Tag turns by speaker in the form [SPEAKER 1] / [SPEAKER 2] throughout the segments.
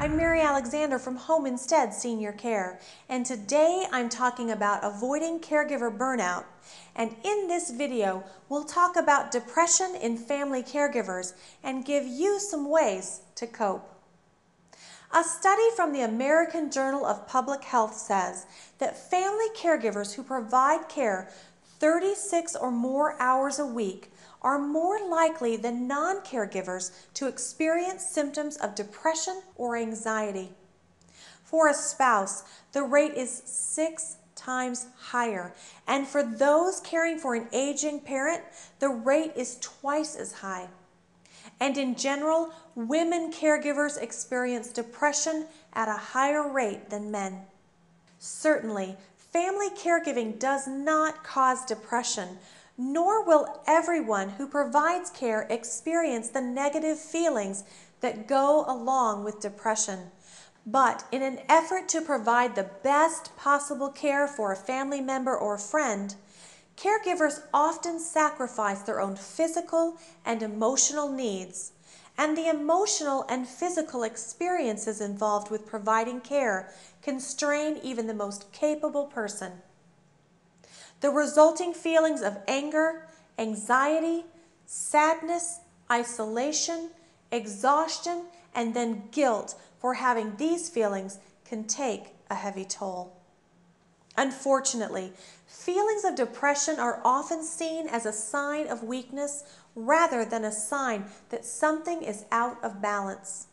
[SPEAKER 1] I'm Mary Alexander from Home Instead Senior Care, and today I'm talking about avoiding caregiver burnout. And in this video, we'll talk about depression in family caregivers and give you some ways to cope. A study from the American Journal of Public Health says that family caregivers who provide care 36 or more hours a week are more likely than non-caregivers to experience symptoms of depression or anxiety. For a spouse, the rate is 6 times higher, and for those caring for an aging parent, the rate is twice as high. And in general, women caregivers experience depression at a higher rate than men. Certainly, family caregiving does not cause depression, nor will everyone who provides care experience the negative feelings that go along with depression. But in an effort to provide the best possible care for a family member or friend, caregivers often sacrifice their own physical and emotional needs, and the emotional and physical experiences involved with providing care can strain even the most capable person. The resulting feelings of anger, anxiety, sadness, isolation, exhaustion, and then guilt for having these feelings can take a heavy toll. Unfortunately, feelings of depression are often seen as a sign of weakness rather than a sign that something is out of balance.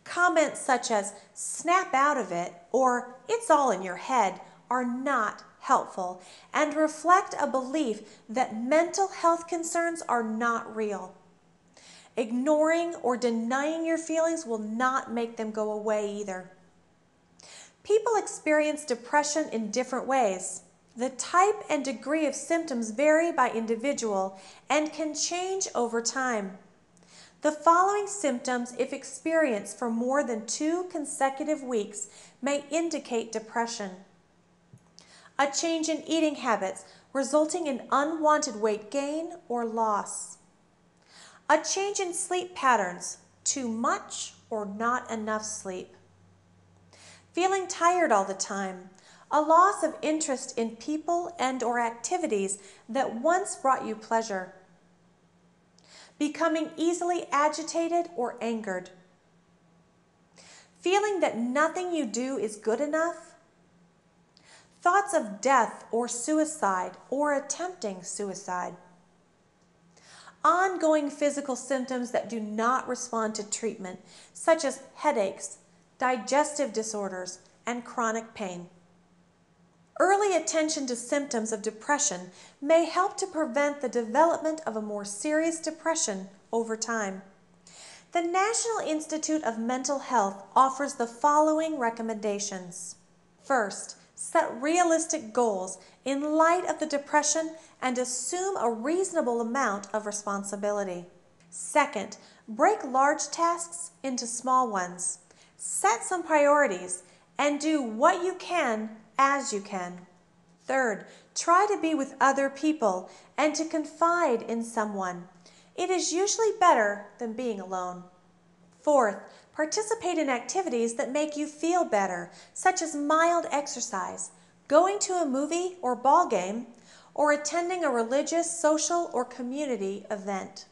[SPEAKER 1] Comments such as "snap out of it" or "it's all in your head" are not helpful and reflect a belief that mental health concerns are not real. Ignoring or denying your feelings will not make them go away either. People experience depression in different ways. The type and degree of symptoms vary by individual and can change over time. The following symptoms, if experienced for more than 2 consecutive weeks, may indicate depression. A change in eating habits resulting in unwanted weight gain or loss. A change in sleep patterns, too much or not enough sleep. Feeling tired all the time. A loss of interest in people and/or activities that once brought you pleasure. Becoming easily agitated or angered. Feeling that nothing you do is good enough. Thoughts of death or suicide or attempting suicide. Ongoing physical symptoms that do not respond to treatment, such as headaches, digestive disorders, and chronic pain. Early attention to symptoms of depression may help to prevent the development of a more serious depression over time. The National Institute of Mental Health offers the following recommendations. First, set realistic goals in light of the depression and assume a reasonable amount of responsibility. Second, break large tasks into small ones. Set some priorities and do what you can as you can. Third, try to be with other people and to confide in someone. It is usually better than being alone. Fourth, participate in activities that make you feel better, such as mild exercise, going to a movie or ball game, or attending a religious, social, or community event.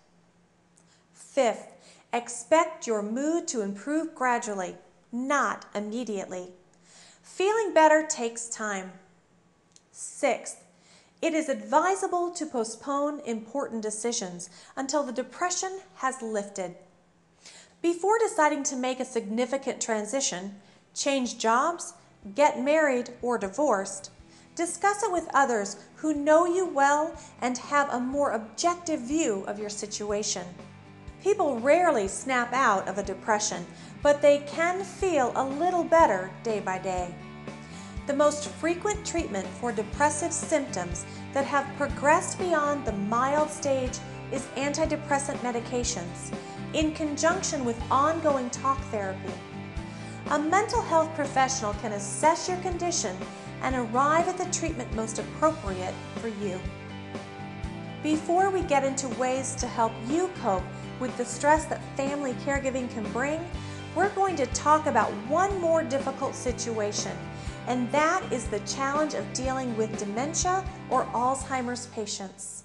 [SPEAKER 1] Fifth, expect your mood to improve gradually, not immediately. Feeling better takes time. Sixth, it is advisable to postpone important decisions until the depression has lifted. Before deciding to make a significant transition, change jobs, get married or divorced, discuss it with others who know you well and have a more objective view of your situation. People rarely snap out of a depression, but they can feel a little better day by day. The most frequent treatment for depressive symptoms that have progressed beyond the mild stage is antidepressant medications, in conjunction with ongoing talk therapy. A mental health professional can assess your condition and arrive at the treatment most appropriate for you. Before we get into ways to help you cope with the stress that family caregiving can bring, we're going to talk about one more difficult situation, and that is the challenge of dealing with dementia or Alzheimer's patients.